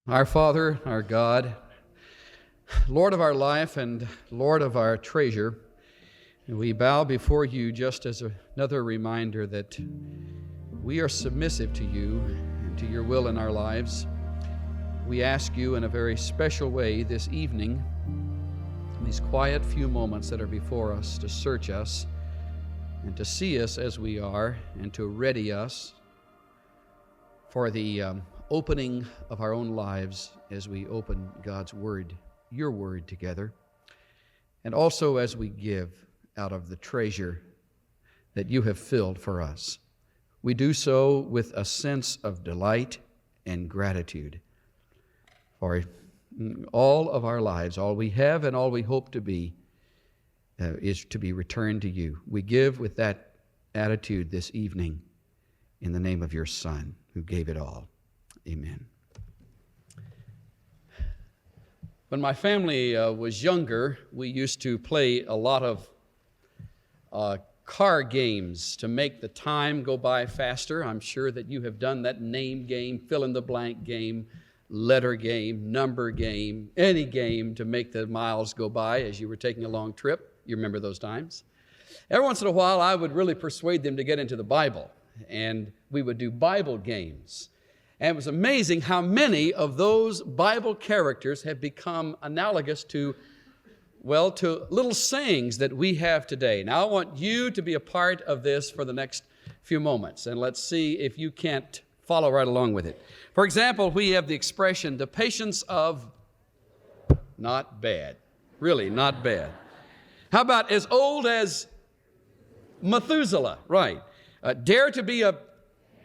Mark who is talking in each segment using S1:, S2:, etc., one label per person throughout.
S1: Our Father, our God, Lord of our life and Lord of our treasure, we bow before you just as another reminder that we are submissive to you and to your will in our lives. We ask you in a very special way this evening, in these quiet few moments that are before us, to search us and to see us as we are and to ready us for the opening of our own lives as we open God's Word, your Word together, and also as we give out of the treasure that you have filled for us. We do so with a sense of delight and gratitude for all of our lives. All we have and all we hope to be is to be returned to you. We give with that attitude this evening in the name of your Son who gave it all. Amen. When my family was younger, we used to play a lot of car games to make the time go by faster. I'm sure that you have done that name game, fill-in-the-blank game, letter game, number game, any game to make the miles go by as you were taking a long trip. You remember those times? Every once in a while, I would really persuade them to get into the Bible, and we would do Bible games. And it was amazing how many of those Bible characters have become analogous to little sayings that we have today. Now, I want you to be a part of this for the next few moments, and let's see if you can't follow right along with it. For example, we have the expression, the patience of not bad. Really, not bad. How about as old as Methuselah? Right. Dare to be a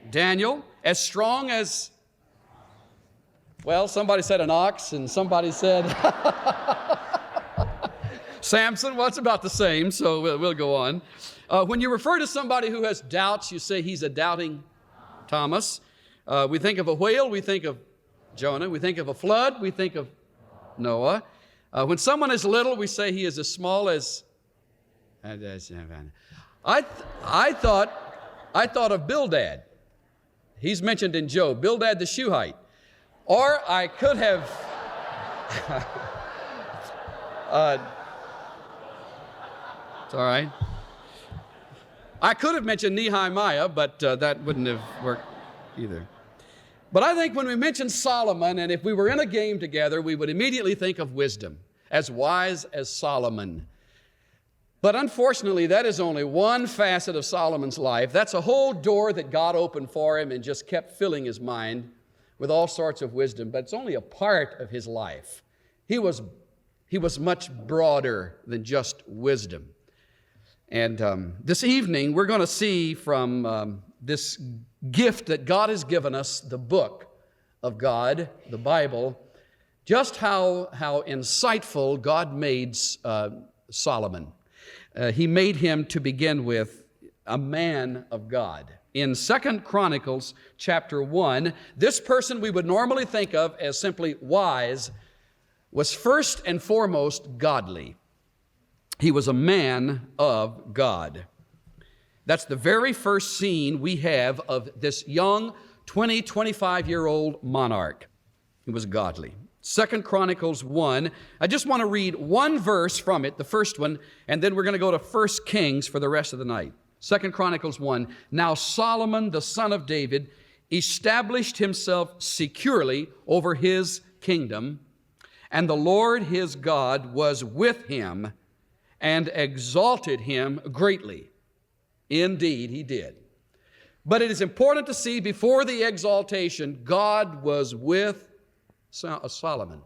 S1: Daniel, as strong as, somebody said an ox, and somebody said Samson. Well, it's about the same, so we'll go on. When you refer to somebody who has doubts, you say he's a doubting Thomas. We think of a whale, we think of Jonah. We think of a flood, we think of Noah. When someone is little, we say he is as small as... I thought of Bildad. He's mentioned in Job, Bildad the Shuhite. Or I could have... it's all right. I could have mentioned Nehemiah, but that wouldn't have worked either. But I think when we mention Solomon, and if we were in a game together, we would immediately think of wisdom, as wise as Solomon. But unfortunately, that is only one facet of Solomon's life. That's a whole door that God opened for him and just kept filling his mind with all sorts of wisdom. But it's only a part of his life. He was much broader than just wisdom. And this evening, we're going to see from this gift that God has given us, the book of God, the Bible, just how insightful God made Solomon. He made him, to begin with, a man of God. In 2 Chronicles chapter 1, this person we would normally think of as simply wise was first and foremost godly. He was a man of God. That's the very first scene we have of this young 25-year-old monarch. He was godly. 2 Chronicles 1. I just want to read one verse from it, the first one, and then we're going to go to 1 Kings for the rest of the night. 2 Chronicles 1. Now Solomon, the son of David, established himself securely over his kingdom, and the Lord his God was with him and exalted him greatly. Indeed, he did. But it is important to see before the exaltation, God was with Solomon.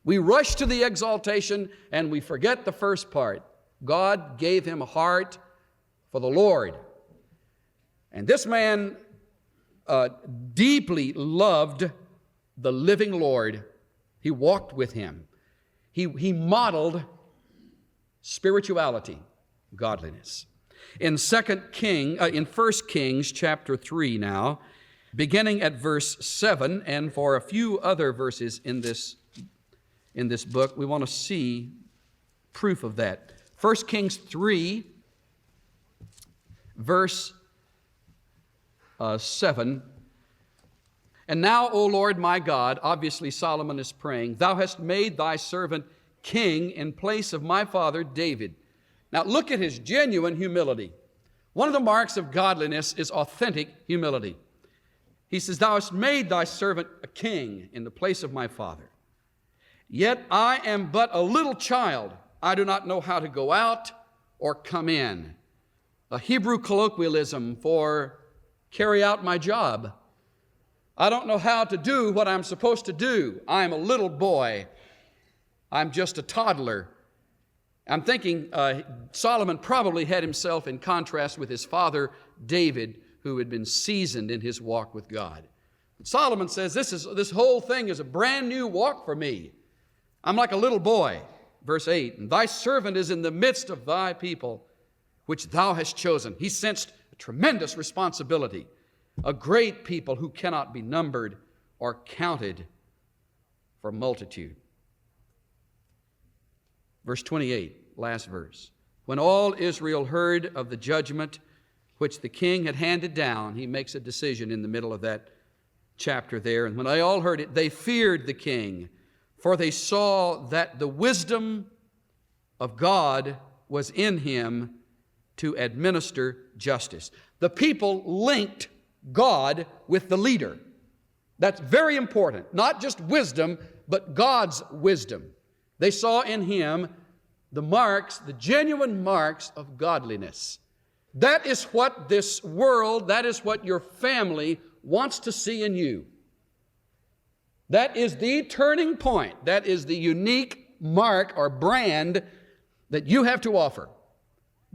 S1: We rush to the exaltation and we forget the first part. God gave him a heart for the Lord. And this man deeply loved the living Lord. He walked with him. He modeled spirituality, godliness. In 1 Kings chapter 3 now, beginning at verse 7, and for a few other verses in this book, we want to see proof of that. 1 Kings 3, verse 7. And now, O Lord my God," obviously Solomon is praying, "thou hast made thy servant king in place of my father David." Now look at his genuine humility. One of the marks of godliness is authentic humility. He says, "Thou hast made thy servant a king in the place of my father. Yet I am but a little child. I do not know how to go out or come in." A Hebrew colloquialism for carry out my job. I don't know how to do what I'm supposed to do. I'm a little boy. I'm just a toddler. I'm thinking Solomon probably had himself in contrast with his father David, who had been seasoned in his walk with God. Solomon says, this whole thing is a brand new walk for me. I'm like a little boy. Verse 8, "And thy servant is in the midst of thy people, which thou hast chosen." He sensed a tremendous responsibility, a great people who cannot be numbered or counted for multitude. Verse 28, last verse. "When all Israel heard of the judgment which the king had handed down," he makes a decision in the middle of that chapter there, "and when they all heard it, they feared the king, for they saw that the wisdom of God was in him to administer justice." The people linked God with the leader. That's very important. Not just wisdom, but God's wisdom. They saw in him the marks, the genuine marks of godliness. That is what this world, that is what your family wants to see in you. That is the turning point. That is the unique mark or brand that you have to offer.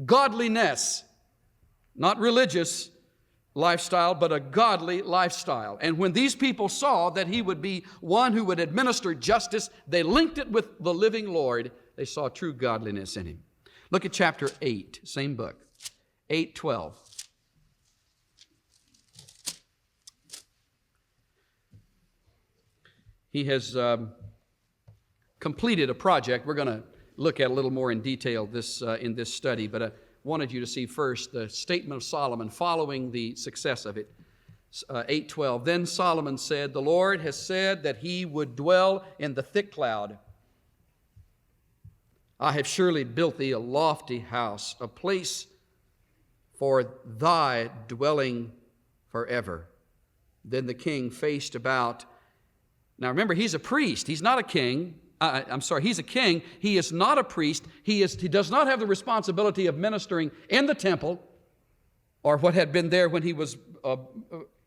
S1: Godliness, not religious lifestyle, but a godly lifestyle. And when these people saw that he would be one who would administer justice, they linked it with the living Lord. They saw true godliness in him. Look at chapter 8, same book, 8:12. He has completed a project. We're going to look at a little more in detail in this study, but I wanted you to see first the statement of Solomon following the success of it. 8:12, "Then Solomon said, the Lord has said that he would dwell in the thick cloud. I have surely built thee a lofty house, a place for thy dwelling forever." Then the king faced about. Now remember, he's a priest. He's not a king. He's a king. He is not a priest. He does not have the responsibility of ministering in the temple or what had been there when he was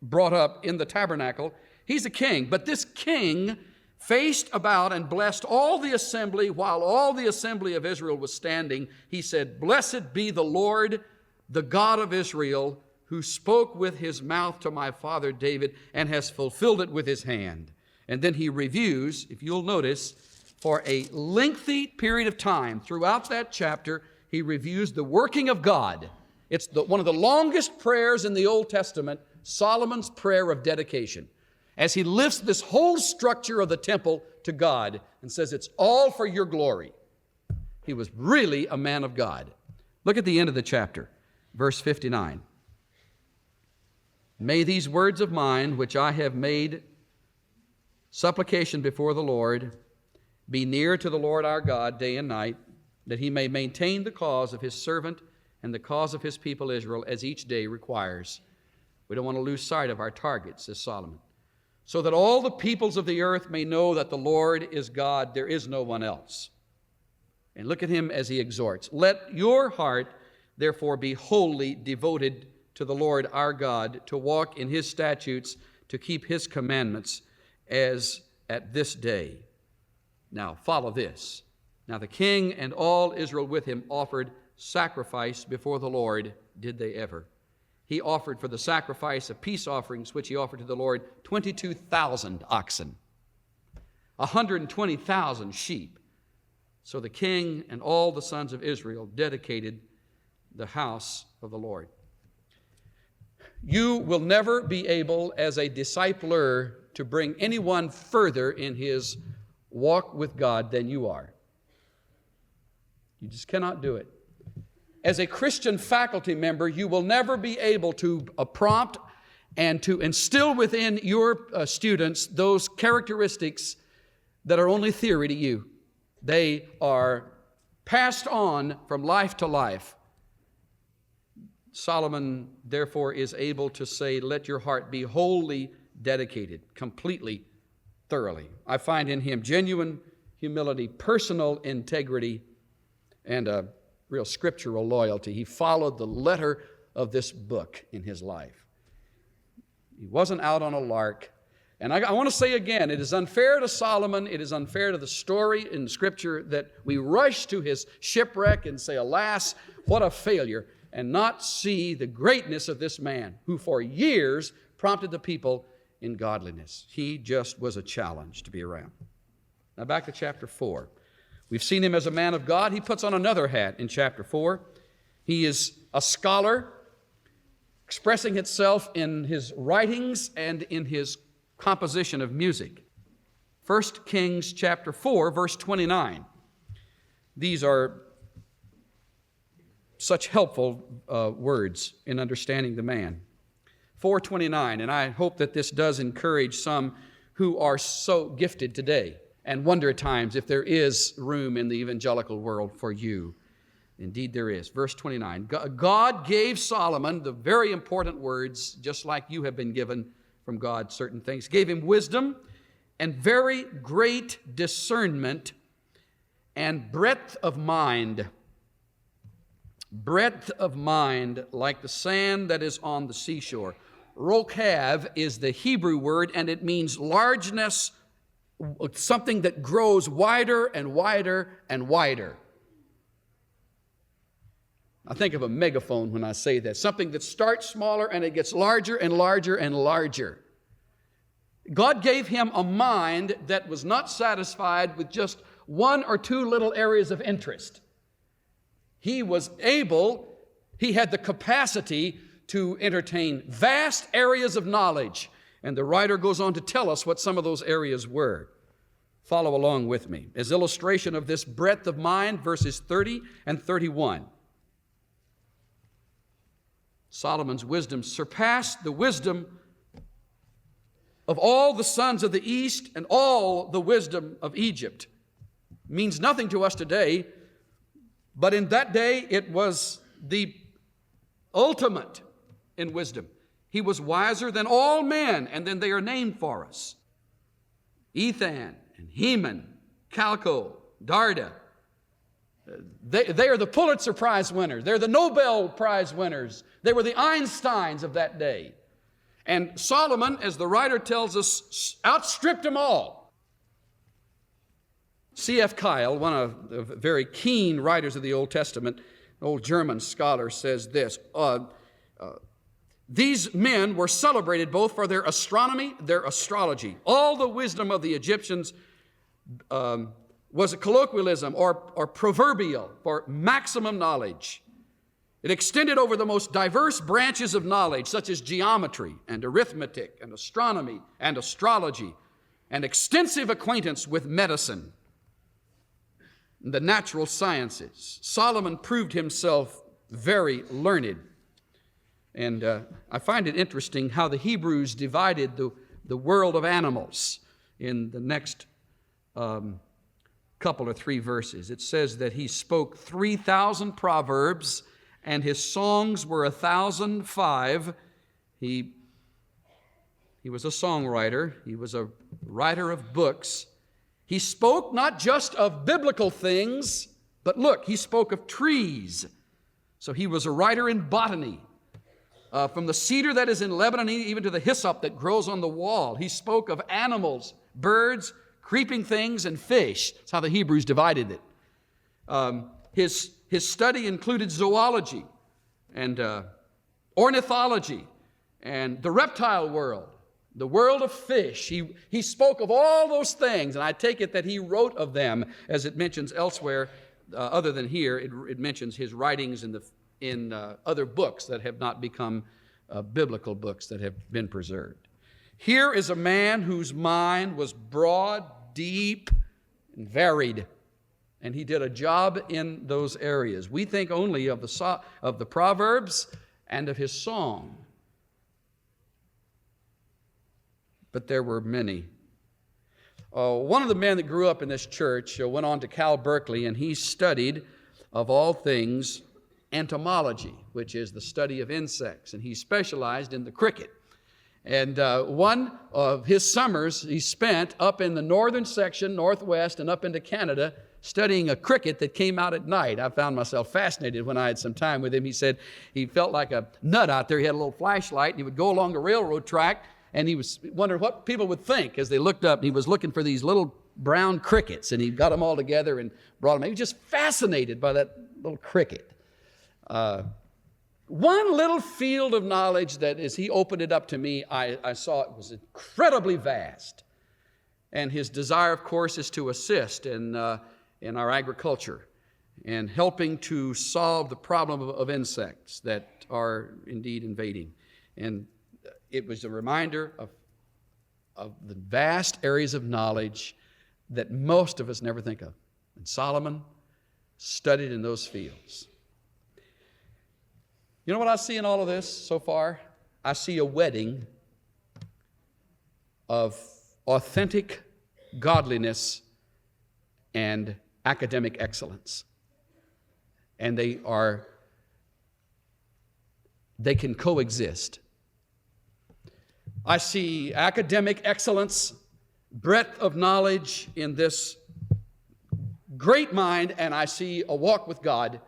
S1: brought up in the tabernacle. He's a king. But this king faced about and blessed all the assembly while all the assembly of Israel was standing. He said, "Blessed be the Lord, the God of Israel, who spoke with his mouth to my father David and has fulfilled it with his hand." And then he reviews, if you'll notice, for a lengthy period of time throughout that chapter, he reviews the working of God. It's one of the longest prayers in the Old Testament, Solomon's prayer of dedication, as he lifts this whole structure of the temple to God and says, "It's all for your glory." He was really a man of God. Look at the end of the chapter, verse 59. "May these words of mine, which I have made supplication before the Lord, be near to the Lord our God day and night, that he may maintain the cause of his servant and the cause of his people Israel as each day requires." We don't want to lose sight of our target, says Solomon. "So that all the peoples of the earth may know that the Lord is God, there is no one else." And look at him as he exhorts. "Let your heart therefore be wholly devoted to the Lord our God, to walk in his statutes, to keep his commandments, as at this day." Now, follow this. "Now the king and all Israel with him offered sacrifice before the Lord." Did they ever? "He offered for the sacrifice of peace offerings, which he offered to the Lord, 22,000 oxen, 120,000 sheep. So the king and all the sons of Israel dedicated the house of the Lord." You will never be able, as a discipler, to bring anyone further in his walk with God than you are. You just cannot do it. As a Christian faculty member, you will never be able to prompt and to instill within your students those characteristics that are only theory to you. They are passed on from life to life. Solomon, therefore, is able to say, let your heart be wholly dedicated, completely, thoroughly. I find in him genuine humility, personal integrity, and a real scriptural loyalty. He followed the letter of this book in his life. He wasn't out on a lark. And I want to say again, it is unfair to Solomon, it is unfair to the story in Scripture that we rush to his shipwreck and say, alas, what a failure, and not see the greatness of this man who for years prompted the people in godliness. He just was a challenge to be around. Now back to chapter 4. We've seen him as a man of God. He puts on another hat in chapter 4. He is a scholar, expressing itself in his writings and in his composition of music. 1 Kings chapter 4, verse 29. These are such helpful words in understanding the man. 4:29, and I hope that this does encourage some who are so gifted today and wonder at times if there is room in the evangelical world for you. Indeed there is. Verse 29, God gave Solomon the very important words, just like you have been given from God certain things. Gave him wisdom and very great discernment and breadth of mind. Breadth of mind like the sand that is on the seashore. Rokav is the Hebrew word, and it means largeness, something that grows wider and wider and wider. I think of a megaphone when I say that. Something that starts smaller and it gets larger and larger and larger. God gave him a mind that was not satisfied with just one or two little areas of interest. He had the capacity to entertain vast areas of knowledge. And the writer goes on to tell us what some of those areas were. Follow along with me. As illustration of this breadth of mind, verses 30 and 31. Solomon's wisdom surpassed the wisdom of all the sons of the east and all the wisdom of Egypt. Means nothing to us today, but in that day it was the ultimate in wisdom. He was wiser than all men, and then they are named for us. Ethan and Heman, Calco, Darda. They are the Pulitzer Prize winners. They're the Nobel Prize winners. They were the Einsteins of that day. And Solomon, as the writer tells us, outstripped them all. C.F. Keil, one of the very keen writers of the Old Testament, an old German scholar, says this. These men were celebrated both for their astronomy, their astrology. All the wisdom of the Egyptians was a colloquialism or proverbial for maximum knowledge. It extended over the most diverse branches of knowledge, such as geometry and arithmetic and astronomy and astrology, and extensive acquaintance with medicine and the natural sciences. Solomon proved himself very learned. And I find it interesting how the Hebrews divided the world of animals in the next couple or three verses. It says that he spoke 3,000 proverbs, and his songs were 1,005. He was a songwriter. He was a writer of books. He spoke not just of biblical things, but look, he spoke of trees. So he was a writer in botany. From the cedar that is in Lebanon, even to the hyssop that grows on the wall. He spoke of animals, birds, creeping things, and fish. That's how the Hebrews divided it. His study included zoology and ornithology and the reptile world, the world of fish. He spoke of all those things, and I take it that he wrote of them, as it mentions elsewhere, other than here. It mentions his writings in other books that have not become biblical books that have been preserved. Here is a man whose mind was broad, deep, and varied, and he did a job in those areas. We think only of the Proverbs and of his song. but there were many. One of the men that grew up in this church went on to Cal Berkeley, and he studied, of all things, entomology, which is the study of insects, and he specialized in the cricket. And one of his summers he spent up in the northern section, northwest, and up into Canada, studying a cricket that came out at night. I found myself fascinated when I had some time with him. He said he felt like a nut out there. He had a little flashlight, and he would go along the railroad track, and he was wondering what people would think as they looked up. And he was looking for these little brown crickets, and he got them all together and brought them. He was just fascinated by that little cricket. One little field of knowledge that, as he opened it up to me, I saw it was incredibly vast. And his desire, of course, is to assist in our agriculture and helping to solve the problem of insects that are indeed invading. And it was a reminder of the vast areas of knowledge that most of us never think of. And Solomon studied in those fields. You know what I see in all of this so far? I see a wedding of authentic godliness and academic excellence. And they can coexist. I see academic excellence, breadth of knowledge in this great mind, and I see a walk with God.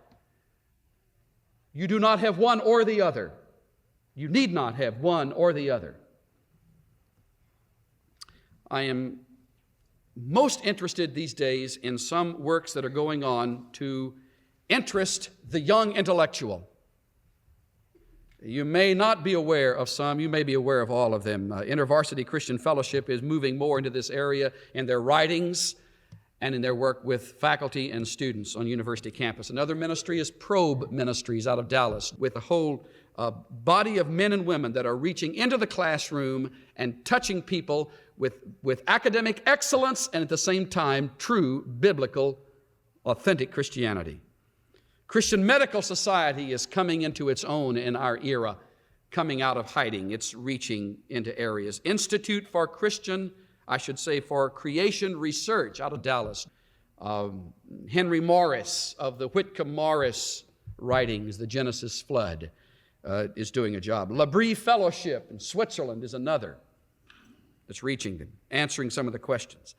S1: You do not have one or the other. You need not have one or the other. I am most interested these days in some works that are going on to interest the young intellectual. You may not be aware of some, you may be aware of all of them. InterVarsity Christian Fellowship is moving more into this area in their writings and in their work with faculty and students on university campus. Another ministry is Probe Ministries out of Dallas, with a whole body of men and women that are reaching into the classroom and touching people with academic excellence and at the same time true biblical, authentic Christianity. Christian Medical Society is coming into its own in our era, coming out of hiding. It's reaching into areas. Institute for Creation Research out of Dallas. Henry Morris of the Whitcomb Morris writings, The Genesis Flood, is doing a job. Labrie Fellowship in Switzerland is another that's reaching them, answering some of the questions.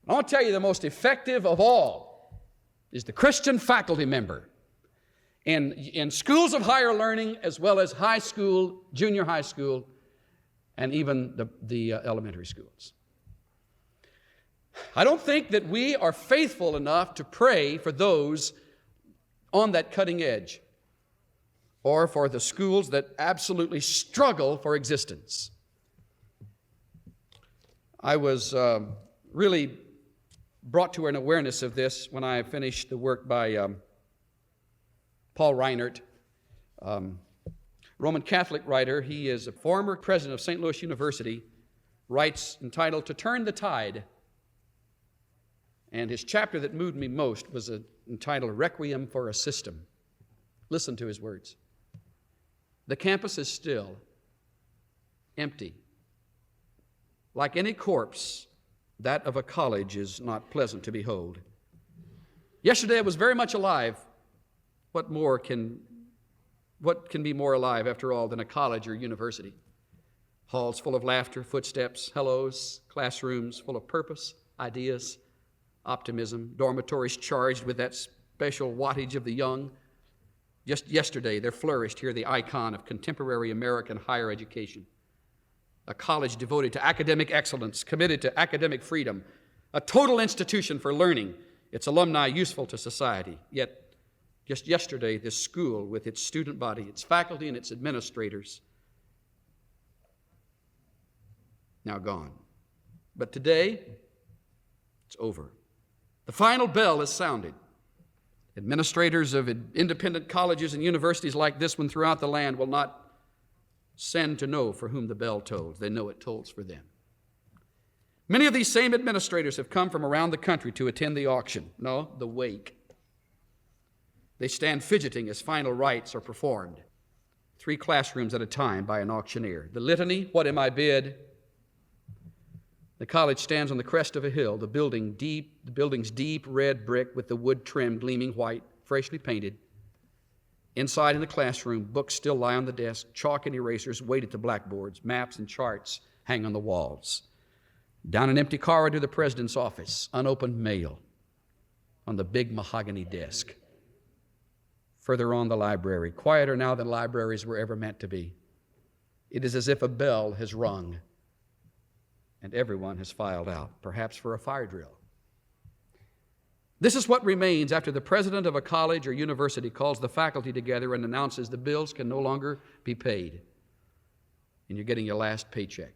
S1: I want to tell you the most effective of all is the Christian faculty member in schools of higher learning as well as high school, junior high school, and even the elementary schools. I don't think that we are faithful enough to pray for those on that cutting edge or for the schools that absolutely struggle for existence. I was really brought to an awareness of this when I finished the work by Paul Reinert, Roman Catholic writer. He is a former president of St. Louis University, writes entitled "To Turn the Tide." And his chapter that moved me most was entitled "Requiem for a System." Listen to his words. The campus is still, empty. Like any corpse, that of a college is not pleasant to behold. Yesterday it was very much alive. What can be more alive, after all, than a college or university? Halls full of laughter, footsteps, hellos, classrooms full of purpose, ideas, optimism, dormitories charged with that special wattage of the young. Just yesterday, there flourished here the icon of contemporary American higher education. A college devoted to academic excellence, committed to academic freedom, a total institution for learning, its alumni useful to society. Yet, just yesterday, this school, with its student body, its faculty, and its administrators, now gone. But today, it's over. The final bell is sounded. Administrators of independent colleges and universities like this one throughout the land will not send to know for whom the bell tolls. They know it tolls for them. Many of these same administrators have come from around the country to attend the auction. No, the wake. They stand fidgeting as final rites are performed, 3 classrooms at a time by an auctioneer. The litany, what am I bid? The college stands on the crest of a hill, the building's deep red brick with the wood trim gleaming white, freshly painted. Inside in the classroom, books still lie on the desk, chalk and erasers wait at the blackboards, maps and charts hang on the walls. Down an empty corridor, the president's office, unopened mail on the big mahogany desk. Further on, the library, quieter now than libraries were ever meant to be. It is as if a bell has rung and everyone has filed out, perhaps for a fire drill. This is what remains after the president of a college or university calls the faculty together and announces the bills can no longer be paid, and you're getting your last paycheck.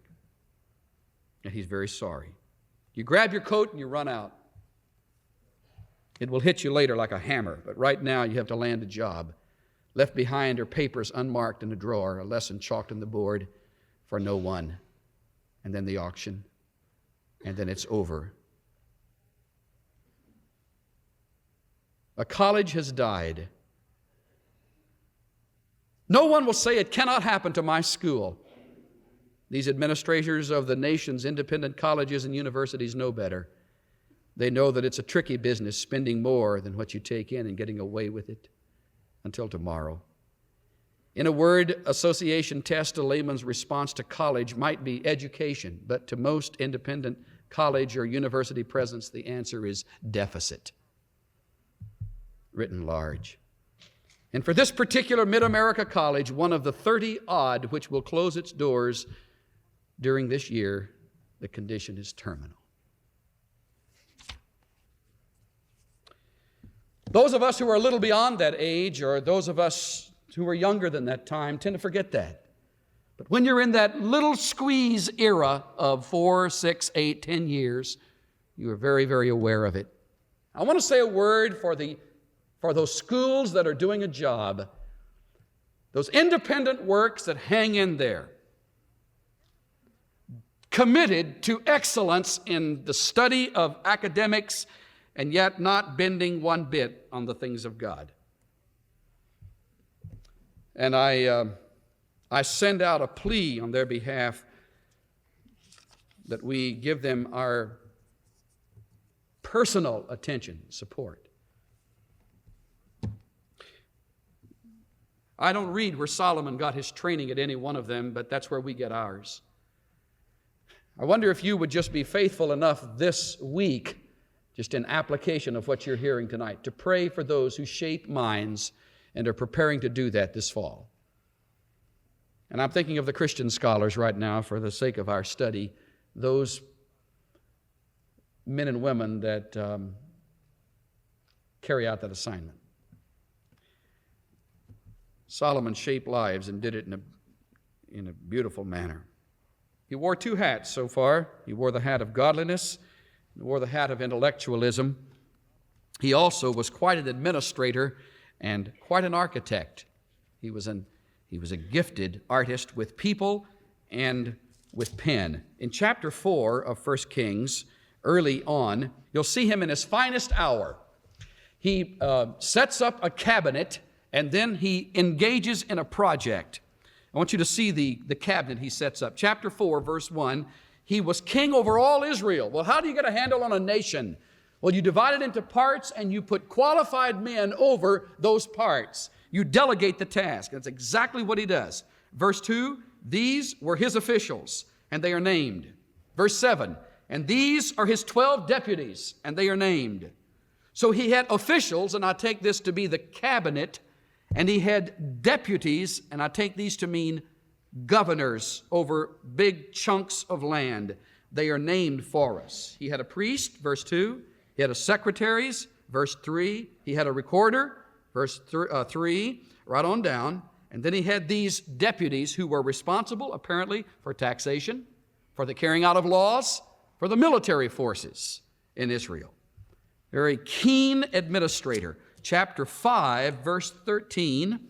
S1: And he's very sorry. You grab your coat and you run out. It will hit you later like a hammer, but right now you have to land a job. Left behind are papers unmarked in a drawer, a lesson chalked on the board for no one. And then the auction, and then it's over. A college has died. No one will say it cannot happen to my school. These administrators of the nation's independent colleges and universities know better. They know that it's a tricky business, spending more than what you take in and getting away with it until tomorrow. In a word association test, a layman's response to college might be education, but to most independent college or university presidents, the answer is deficit, written large. And for this particular Mid-America college, one of the 30-odd which will close its doors during this year, the condition is terminal. Those of us who are a little beyond that age, or those of us who were younger than that time, tend to forget that. But when you're in that little squeeze era of 4, 6, 8, 10 years, you are very, very aware of it. I want to say a word for those schools that are doing a job, those independent works that hang in there, committed to excellence in the study of academics and yet not bending one bit on the things of God. And I send out a plea on their behalf that we give them our personal attention, support. I don't read where Solomon got his training at any one of them, but that's where we get ours. I wonder if you would just be faithful enough this week, just in application of what you're hearing tonight, to pray for those who shape minds and are preparing to do that this fall. And I'm thinking of the Christian scholars right now for the sake of our study, those men and women that carry out that assignment. Solomon shaped lives and did it in a beautiful manner. He wore two hats so far. He wore the hat of godliness and wore the hat of intellectualism. He also was quite an administrator and quite an architect. He was a gifted artist with people and with pen. In chapter 4 of 1 Kings, early on, you'll see him in his finest hour. He sets up a cabinet and then he engages in a project. I want you to see the cabinet he sets up. Chapter 4, verse 1, he was king over all Israel. Well, how do you get a handle on a nation? Well, you divide it into parts and you put qualified men over those parts. You delegate the task. That's exactly what he does. Verse 2, these were his officials, and they are named. Verse 7, and these are his 12 deputies, and they are named. So he had officials, and I take this to be the cabinet, and he had deputies, and I take these to mean governors over big chunks of land. They are named for us. He had a priest, verse 2. He had a secretaries, verse 3. He had a recorder, verse 3, right on down. And then he had these deputies who were responsible, apparently, for taxation, for the carrying out of laws, for the military forces in Israel. Very keen administrator. Chapter 5, verse 13.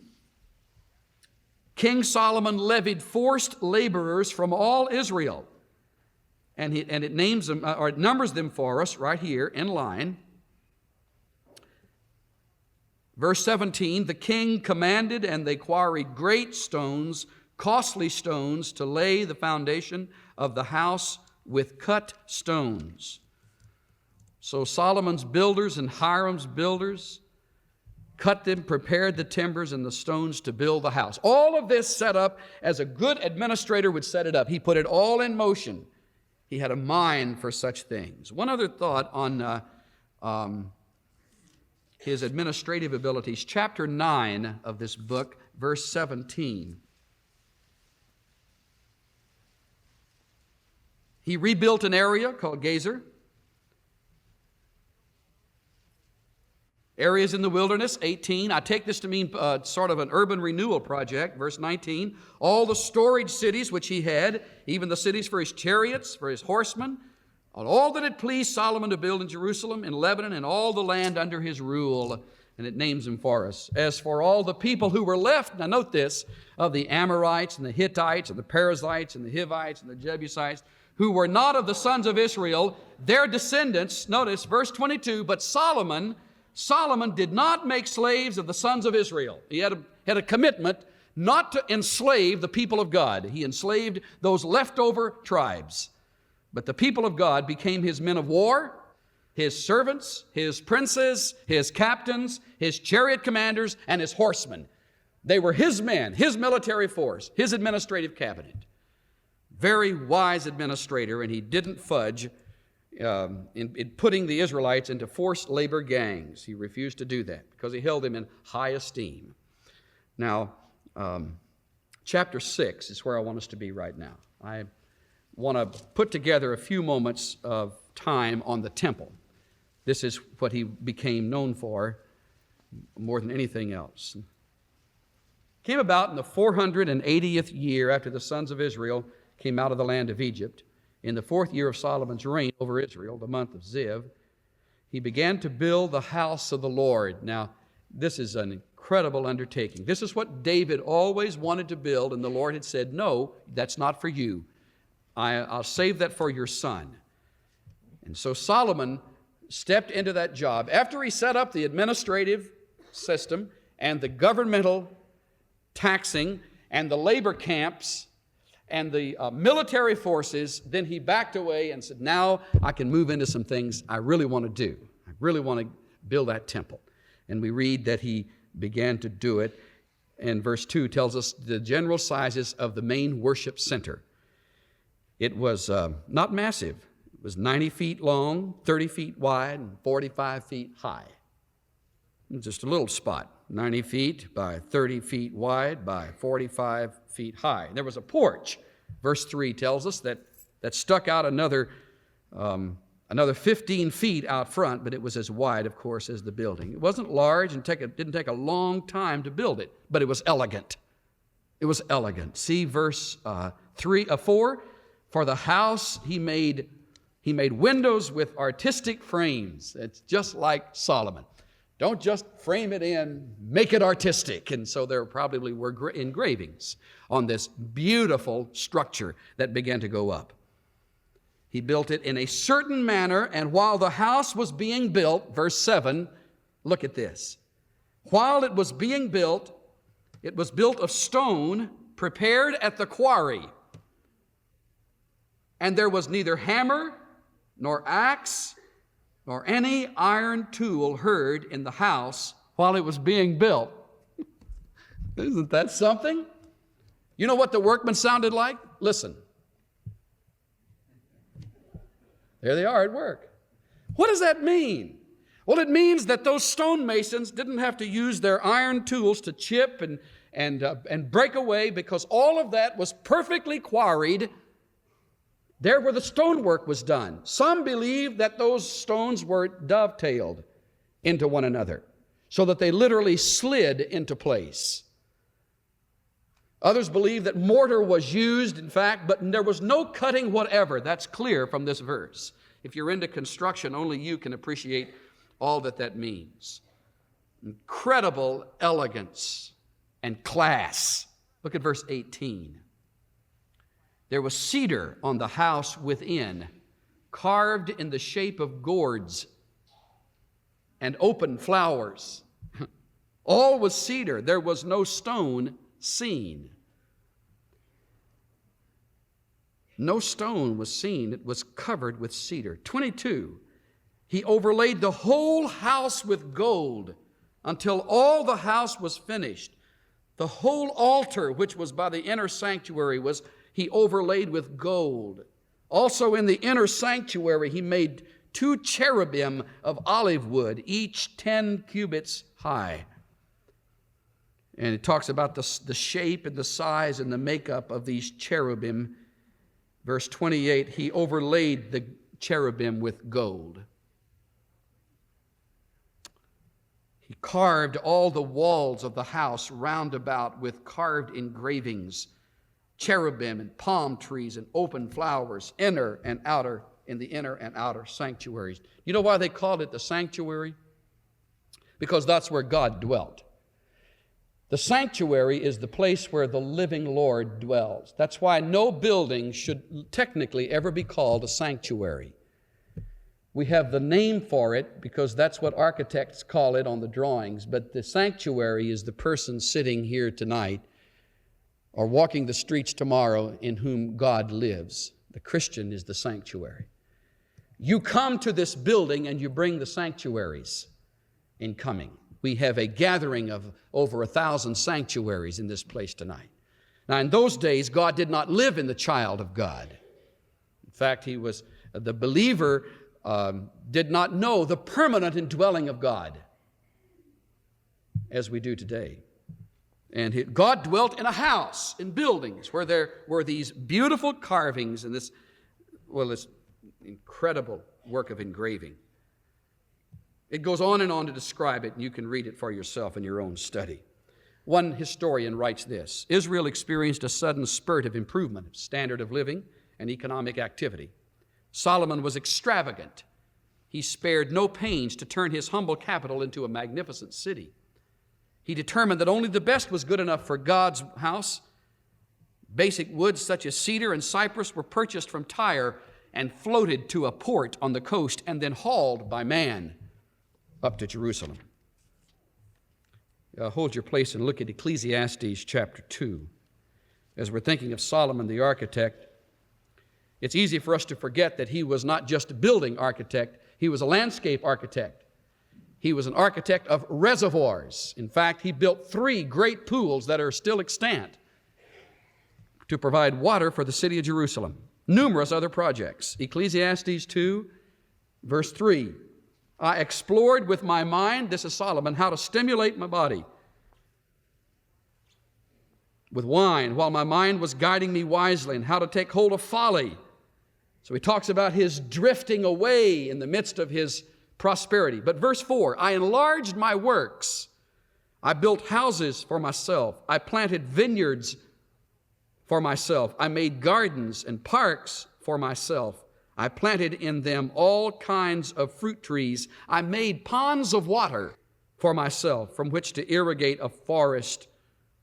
S1: King Solomon levied forced laborers from all Israel. And it names them, or it numbers them for us right here in line. Verse 17, the king commanded, and they quarried great stones, costly stones, to lay the foundation of the house with cut stones. So Solomon's builders and Hiram's builders cut them, prepared the timbers and the stones to build the house. All of this set up as a good administrator would set it up. He put it all in motion. He had a mind for such things. One other thought on his administrative abilities. Chapter 9 of this book, verse 17. He rebuilt an area called Gezer. Areas in the wilderness, 18. I take this to mean sort of an urban renewal project. Verse 19. All the storage cities which he had, even the cities for his chariots, for his horsemen, on all that it pleased Solomon to build in Jerusalem, in Lebanon, and all the land under his rule. And it names them for us. As for all the people who were left, now note this, of the Amorites and the Hittites and the Perizzites and the Hivites and the Jebusites, who were not of the sons of Israel, their descendants, notice verse 22, but Solomon did not make slaves of the sons of Israel. He had a commitment not to enslave the people of God. He enslaved those leftover tribes. But the people of God became his men of war, his servants, his princes, his captains, his chariot commanders, and his horsemen. They were his men, his military force, his administrative cabinet. Very wise administrator, and he didn't fudge in putting the Israelites into forced labor gangs. He refused to do that because he held them in high esteem. Now, chapter 6 is where I want us to be right now. I want to put together a few moments of time on the temple. This is what he became known for more than anything else. Came about in the 480th year after the sons of Israel came out of the land of Egypt. In the 4th year of Solomon's reign over Israel, the month of Ziv, he began to build the house of the Lord. Now, this is an incredible undertaking. This is what David always wanted to build, and the Lord had said, no, that's not for you. I'll save that for your son. And so Solomon stepped into that job. After he set up the administrative system and the governmental taxing and the labor camps and the military forces, then he backed away and said, now I can move into some things I really want to do. I really want to build that temple. And we read that he began to do it. And verse 2 tells us the general sizes of the main worship center. It was not massive. It was 90 feet long, 30 feet wide, and 45 feet high. Just a little spot, 90 feet by 30 feet wide by 45 feet high. There was a porch, verse 3 tells us, that stuck out another 15 feet out front, but it was as wide, of course, as the building. It wasn't large and didn't take a long time to build it, but it was elegant. It was elegant. See verse 4. For the house he made windows with artistic frames. It's just like Solomon. Don't just frame it in, make it artistic. And so there probably were engravings on this beautiful structure that began to go up. He built it in a certain manner, and while the house was being built, verse 7, look at this. While it was being built, it was built of stone prepared at the quarry. And there was neither hammer, nor axe, nor any iron tool heard in the house while it was being built. Isn't that something? You know what the workmen sounded like? Listen. There they are at work. What does that mean? Well, it means that those stonemasons didn't have to use their iron tools to chip and break away, because all of that was perfectly quarried there where the stonework was done. Some believe that those stones were dovetailed into one another so that they literally slid into place. Others believe that mortar was used, in fact, but there was no cutting whatever. That's clear from this verse. If you're into construction, only you can appreciate all that means. Incredible elegance and class. Look at verse 18. There was cedar on the house within, carved in the shape of gourds and open flowers. All was cedar. There was no stone seen. No stone was seen. It was covered with cedar. 22, he overlaid the whole house with gold until all the house was finished. The whole altar, which was by the inner sanctuary, he overlaid with gold. Also in the inner sanctuary, he made 2 cherubim of olive wood, each 10 cubits high. And it talks about the shape and the size and the makeup of these cherubim. Verse 28, he overlaid the cherubim with gold. He carved all the walls of the house round about with carved engravings, cherubim and palm trees and open flowers, inner and outer, in the inner and outer sanctuaries. You know why they called it the sanctuary? Because that's where God dwelt. The sanctuary is the place where the living Lord dwells. That's why no building should technically ever be called a sanctuary. We have the name for it because that's what architects call it on the drawings, but the sanctuary is the person sitting here tonight or walking the streets tomorrow in whom God lives. The Christian is the sanctuary. You come to this building and you bring the sanctuaries in coming. We have a gathering of over 1,000 sanctuaries in this place tonight. Now, in those days, God did not live in the child of God. In fact, the believer did not know the permanent indwelling of God as we do today. And God dwelt in a house, in buildings, where there were these beautiful carvings and this incredible work of engraving. It goes on to describe it, and you can read it for yourself in your own study. One historian writes this: Israel experienced a sudden spurt of improvement, standard of living, and economic activity. Solomon was extravagant. He spared no pains to turn his humble capital into a magnificent city. He determined that only the best was good enough for God's house. Basic woods such as cedar and cypress were purchased from Tyre and floated to a port on the coast and then hauled by man up to Jerusalem. Hold your place and look at Ecclesiastes chapter 2. As we're thinking of Solomon the architect, it's easy for us to forget that he was not just a building architect, he was a landscape architect. He was an architect of reservoirs. In fact, he built 3 great pools that are still extant to provide water for the city of Jerusalem. Numerous other projects. Ecclesiastes 2, verse 3. I explored with my mind, this is Solomon, how to stimulate my body with wine while my mind was guiding me wisely, and how to take hold of folly. So he talks about his drifting away in the midst of his prosperity. But verse 4, I enlarged my works. I built houses for myself. I planted vineyards for myself. I made gardens and parks for myself. I planted in them all kinds of fruit trees. I made ponds of water for myself from which to irrigate a forest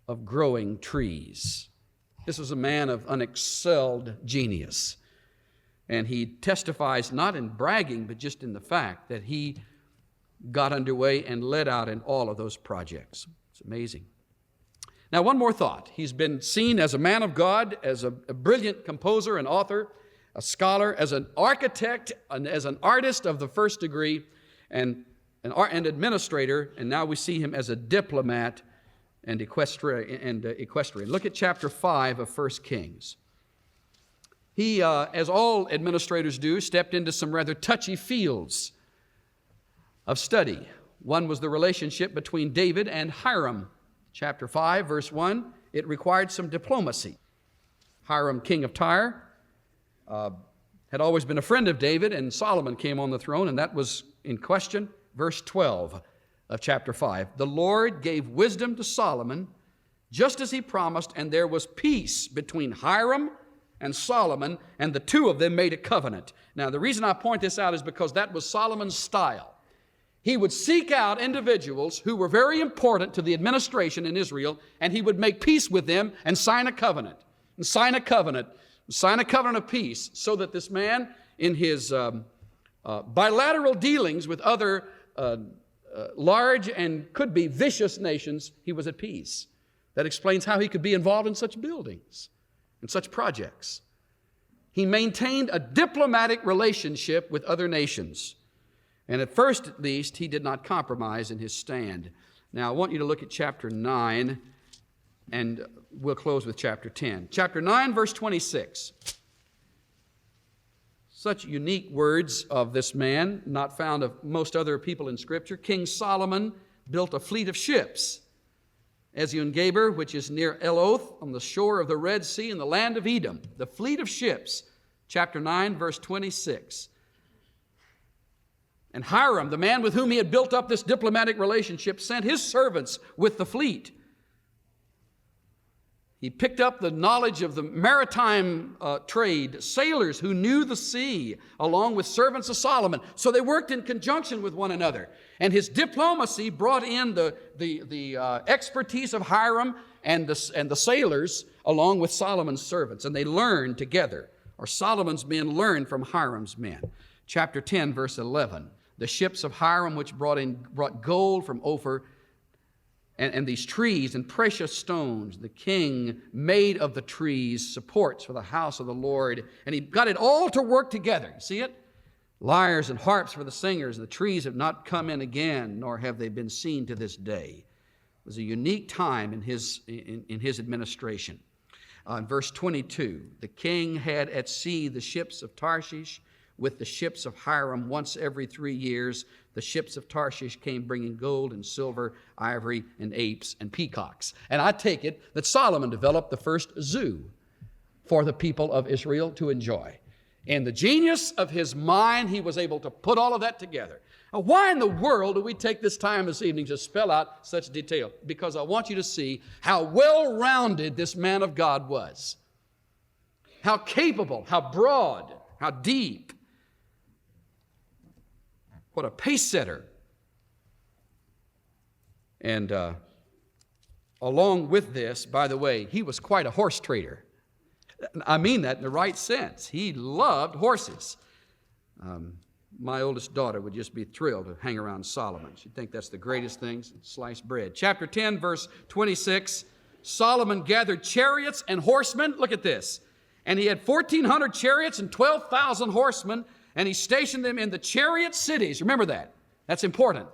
S1: of growing trees. This was a man of unexcelled genius. And he testifies not in bragging, but just in the fact that he got underway and led out in all of those projects. It's amazing. Now, one more thought. He's been seen as a man of God, as a brilliant composer and author, a scholar, as an architect, and as an artist of the first degree, and an administrator, and now we see him as a diplomat and equestrian. Look at chapter 5 of 1 Kings. He, as all administrators do, stepped into some rather touchy fields of study. One was the relationship between David and Hiram. Chapter 5, verse 1, it required some diplomacy. Hiram, king of Tyre, had always been a friend of David, and Solomon came on the throne, and that was in question. Verse 12 of chapter 5, the Lord gave wisdom to Solomon, just as he promised, and there was peace between Hiram and Solomon, and the two of them made a covenant. Now, the reason I point this out is because that was Solomon's style. He would seek out individuals who were very important to the administration in Israel, and he would make peace with them and sign a covenant, sign a covenant of peace, so that this man, in his bilateral dealings with other large and could be vicious nations, he was at peace. That explains how he could be involved in such buildings and such projects. He maintained a diplomatic relationship with other nations. And at first, at least, he did not compromise in his stand. Now, I want you to look at chapter 9, and we'll close with chapter 10. Chapter 9, verse 26. Such unique words of this man, not found of most other people in Scripture. King Solomon built a fleet of ships. Eziongeber, which is near Eloth, on the shore of the Red Sea in the land of Edom. The fleet of ships, chapter 9, verse 26. And Hiram, the man with whom he had built up this diplomatic relationship, sent his servants with the fleet. He picked up the knowledge of the maritime trade, sailors who knew the sea, along with servants of Solomon. So they worked in conjunction with one another. And his diplomacy brought in the expertise of Hiram and the sailors, along with Solomon's servants. And they learned together, or Solomon's men learned from Hiram's men. Chapter 10, verse 11. The ships of Hiram, which brought gold from Ophir, and these trees and precious stones. The king made of the trees supports for the house of the Lord, and he got it all to work together. You see it? Lyres and harps for the singers. The trees have not come in again, nor have they been seen to this day. It was a unique time in his administration. In verse 22, the king had at sea the ships of Tarshish with the ships of Hiram once every 3 years. The ships of Tarshish came bringing gold and silver, ivory and apes and peacocks. And I take it that Solomon developed the first zoo for the people of Israel to enjoy. In the genius of his mind, he was able to put all of that together. Now, why in the world do we take this time this evening to spell out such detail? Because I want you to see how well-rounded this man of God was. How capable, how broad, how deep. What a pace setter. And along with this, by the way, he was quite a horse trader. I mean that in the right sense. He loved horses. My oldest daughter would just be thrilled to hang around Solomon. She'd think that's the greatest thing, sliced bread. Chapter 10, verse 26, Solomon gathered chariots and horsemen. Look at this. And he had 1,400 chariots and 12,000 horsemen, and he stationed them in the chariot cities. Remember that. That's important.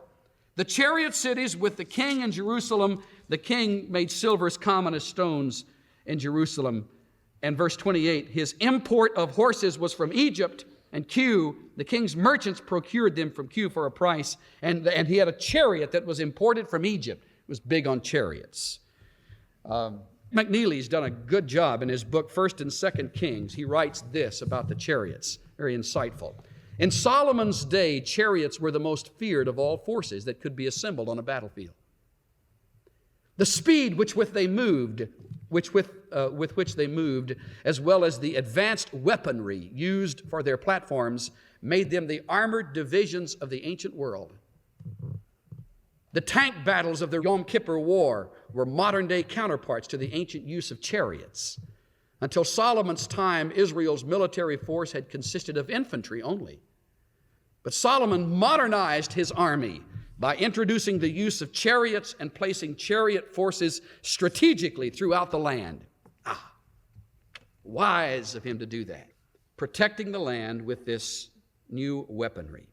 S1: The chariot cities with the king in Jerusalem. The king made silver as common as stones in Jerusalem. And verse 28, his import of horses was from Egypt and Q. The king's merchants procured them from Q for a price. And he had a chariot that was imported from Egypt. It was big on chariots. McNeely's done a good job in his book, 1st and 2nd Kings. He writes this about the chariots. Very insightful. In Solomon's day, chariots were the most feared of all forces that could be assembled on a battlefield. The speed with which they moved, with which they moved, as well as the advanced weaponry used for their platforms, made them the armored divisions of the ancient world. The tank battles of the Yom Kippur War were modern-day counterparts to the ancient use of chariots. Until Solomon's time, Israel's military force had consisted of infantry only. But Solomon modernized his army by introducing the use of chariots and placing chariot forces strategically throughout the land. Wise of him to do that. Protecting the land with this new weaponry.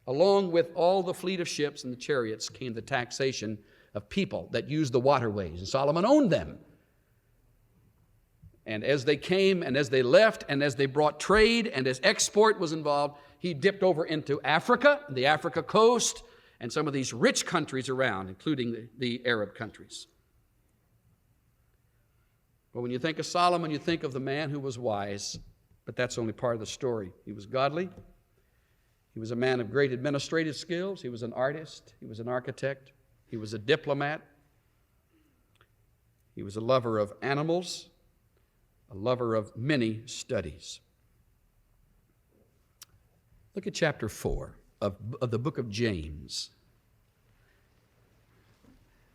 S1: Along with all the fleet of ships and the chariots came the taxation of people that used the waterways, and Solomon owned them. And as they came and as they left and as they brought trade and as export was involved, he dipped over into Africa, the Africa coast, and some of these rich countries around, including the Arab countries. But when you think of Solomon, you think of the man who was wise, but that's only part of the story. He was godly. He was a man of great administrative skills. He was an artist. He was an architect. He was a diplomat. He was a lover of animals, a lover of many studies. Look at chapter 4 of the book of James.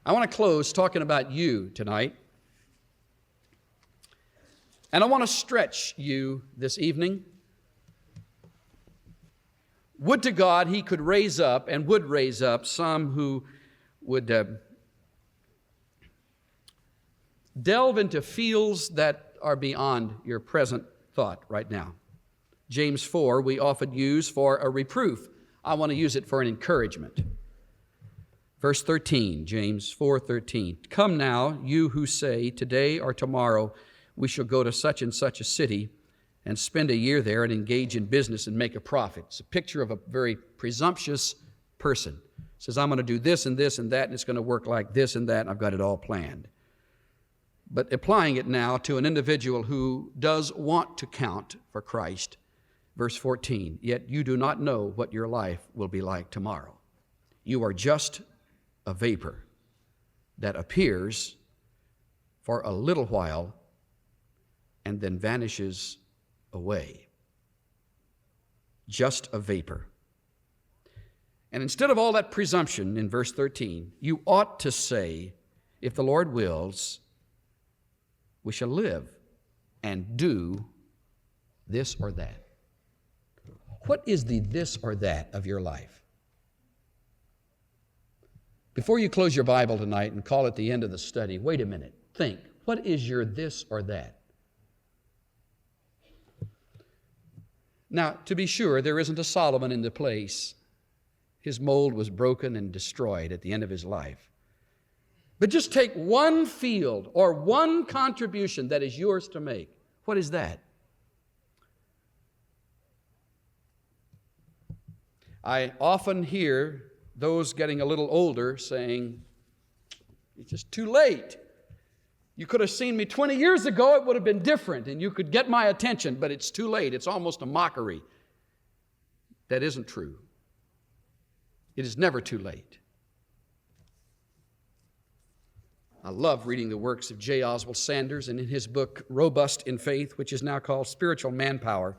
S1: I want to close talking about you tonight. And I want to stretch you this evening. Would to God he could raise up and would raise up some who would delve into fields that are beyond your present thought right now. James 4 we often use for a reproof. I want to use it for an encouragement. Verse 13, James 4:13. Come now, you who say, today or tomorrow we shall go to such and such a city and spend a year there and engage in business and make a profit. It's a picture of a very presumptuous person. Says, I'm going to do this and this and that, and it's going to work like this and that, and I've got it all planned. But applying it now to an individual who does want to count for Christ, verse 14, yet you do not know what your life will be like tomorrow. You are just a vapor that appears for a little while and then vanishes away. Just a vapor. And instead of all that presumption in verse 13, you ought to say, if the Lord wills, we shall live and do this or that. What is the this or that of your life? Before you close your Bible tonight and call it the end of the study, wait a minute. Think, what is your this or that? Now, to be sure, there isn't a Solomon in the place. His mold was broken and destroyed at the end of his life. But just take one field or one contribution that is yours to make. What is that? I often hear those getting a little older saying, it's just too late. You could have seen me 20 years ago, it would have been different, and you could get my attention, but it's too late. It's almost a mockery. That isn't true. It is never too late. I love reading the works of J. Oswald Sanders, and in his book, Robust in Faith, which is now called Spiritual Manpower,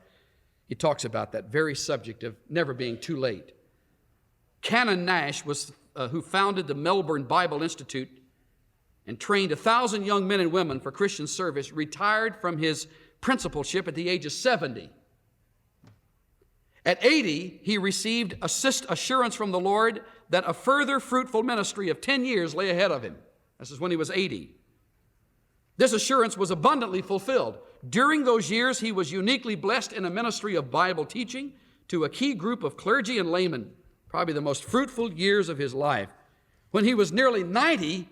S1: he talks about that very subject of never being too late. Canon Nash was who founded the Melbourne Bible Institute and trained 1,000 young men and women for Christian service, retired from his principalship at the age of 70. At 80, he received assurance from the Lord that a further fruitful ministry of 10 years lay ahead of him. This is when he was 80. This assurance was abundantly fulfilled. During those years, he was uniquely blessed in a ministry of Bible teaching to a key group of clergy and laymen, probably the most fruitful years of his life. When he was nearly 90,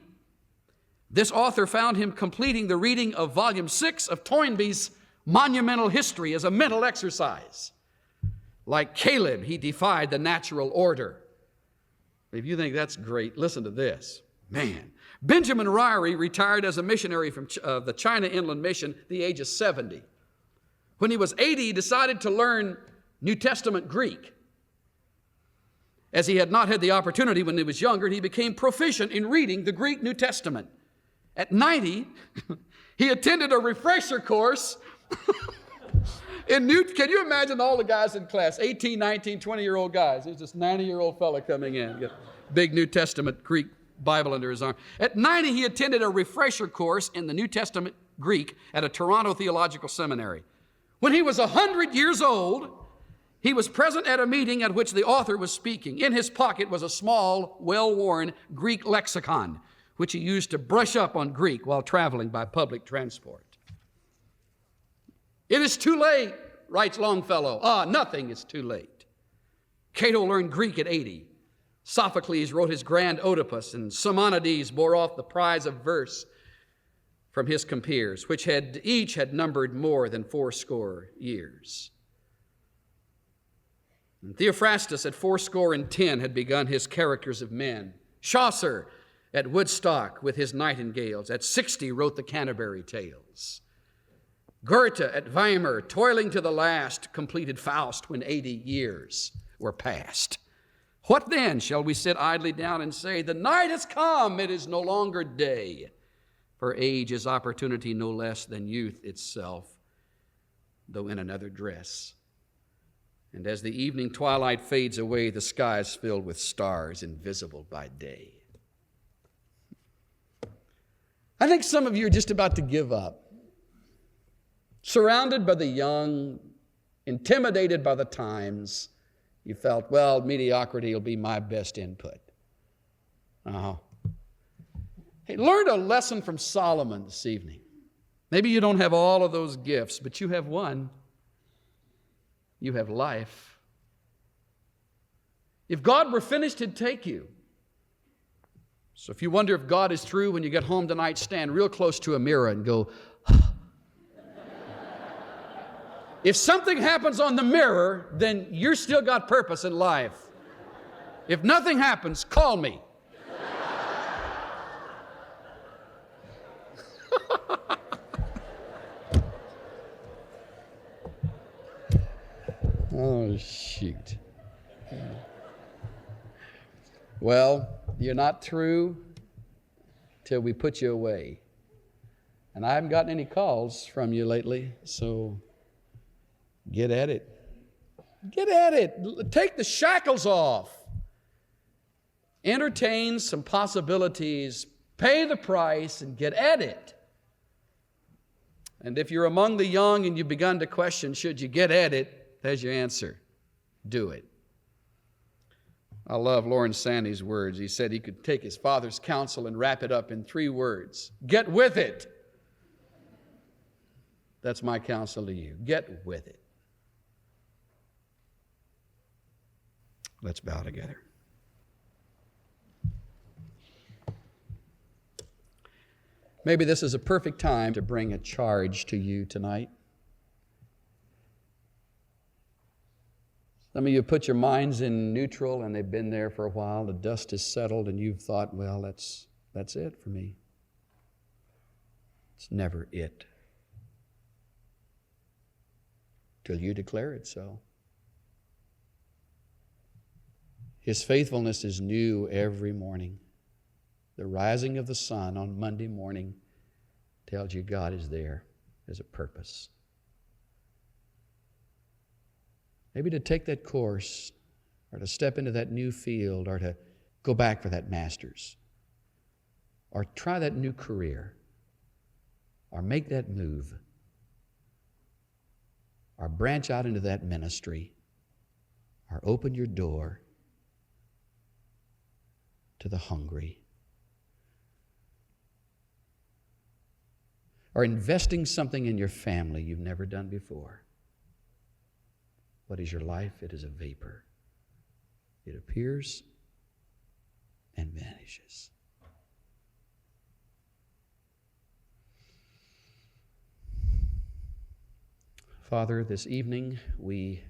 S1: this author found him completing the reading of Volume 6 of Toynbee's monumental history as a mental exercise. Like Caleb, he defied the natural order. If you think that's great, listen to this. Man, Benjamin Ryrie retired as a missionary from the China Inland Mission at the age of 70. When he was 80, he decided to learn New Testament Greek. As he had not had the opportunity when he was younger, he became proficient in reading the Greek New Testament. At 90, he attended a refresher course can you imagine all the guys in class, 18, 19, 20-year-old guys. There's this 90-year-old fella coming in, got a big New Testament Greek Bible under his arm. At 90, he attended a refresher course in the New Testament Greek at a Toronto Theological Seminary. When he was 100 years old, he was present at a meeting at which the author was speaking. In his pocket was a small, well-worn Greek lexicon, which he used to brush up on Greek while traveling by public transport. It is too late, writes Longfellow. Nothing is too late. Cato learned Greek at 80. Sophocles wrote his grand Oedipus, and Simonides bore off the prize of verse from his compeers, which each had numbered more than 80 years. And Theophrastus at 80 had begun his Characters of Men. Chaucer at Woodstock with his Nightingales. At 60 wrote the Canterbury Tales. Goethe at Weimar, toiling to the last, completed Faust when 80 years were past. What then? Shall we sit idly down and say, the night has come, it is no longer day? For age is opportunity no less than youth itself, though in another dress. And as the evening twilight fades away, the sky is filled with stars invisible by day. I think some of you are just about to give up. Surrounded by the young, intimidated by the times, you felt, well, mediocrity will be my best input. Hey, learn a lesson from Solomon this evening. Maybe you don't have all of those gifts, but you have one. You have life. If God were finished, He'd take you. So if you wonder if God is true, when you get home tonight, stand real close to a mirror and go, if something happens on the mirror, then you're still got purpose in life. If nothing happens, call me. Oh, shoot. Well, you're not through till we put you away. And I haven't gotten any calls from you lately, so get at it. Get at it. Take the shackles off. Entertain some possibilities. Pay the price and get at it. And if you're among the young and you've begun to question, should you get at it? There's your answer. Do it. I love Lawrence Sandy's words. He said he could take his father's counsel and wrap it up in 3 words. Get with it. That's my counsel to you. Get with it. Let's bow together. Maybe this is a perfect time to bring a charge to you tonight. Some of you put your minds in neutral and they've been there for a while. The dust has settled and you've thought, well, that's it for me. It's never it. Till you declare it so. His faithfulness is new every morning. The rising of the sun on Monday morning tells you God is there as a purpose. Maybe to take that course, or to step into that new field, or to go back for that master's, or try that new career, or make that move, or branch out into that ministry, or open your door to the hungry, or investing something in your family you've never done before. What is your life? It is a vapor. It appears and vanishes. Father, this evening we've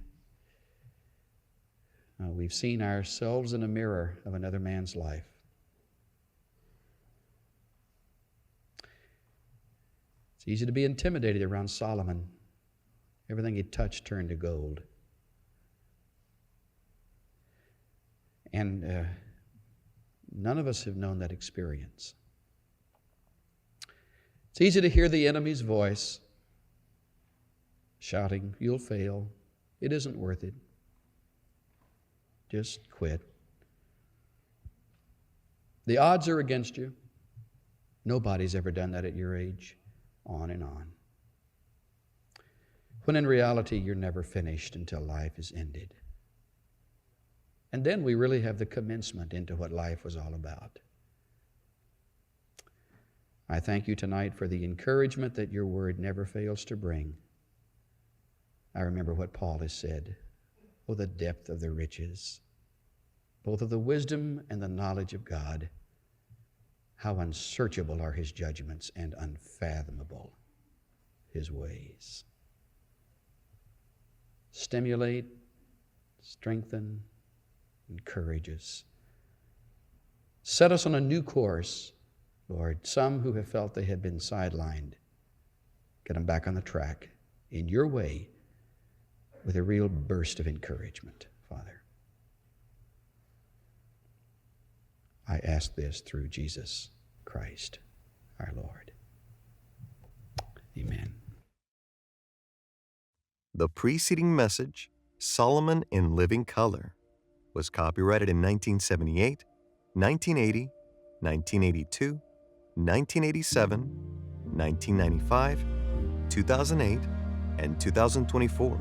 S1: seen ourselves in a mirror of another man's life. It's easy to be intimidated around Solomon. Everything he touched turned to gold. And none of us have known that experience. It's easy to hear the enemy's voice shouting, you'll fail. It isn't worth it. Just quit. The odds are against you. Nobody's ever done that at your age. On and on. When in reality, you're never finished until life is ended. And then we really have the commencement into what life was all about. I thank you tonight for the encouragement that your word never fails to bring. I remember what Paul has said. Oh, the depth of the riches, both of the wisdom and the knowledge of God. How unsearchable are his judgments and unfathomable his ways. Stimulate, strengthen, encourage us. Set us on a new course, Lord. Some who have felt they had been sidelined, get them back on the track in your way with a real burst of encouragement, Father. I ask this through Jesus Christ, our Lord. Amen.
S2: The preceding message, Solomon in Living Color, was copyrighted in 1978, 1980, 1982, 1987, 1995, 2008, and 2024,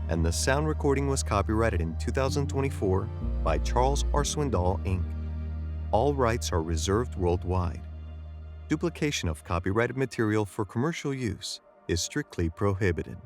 S2: and the sound recording was copyrighted in 2024 by Chuck Swindoll, Inc. All rights are reserved worldwide. Duplication of copyrighted material for commercial use is strictly prohibited.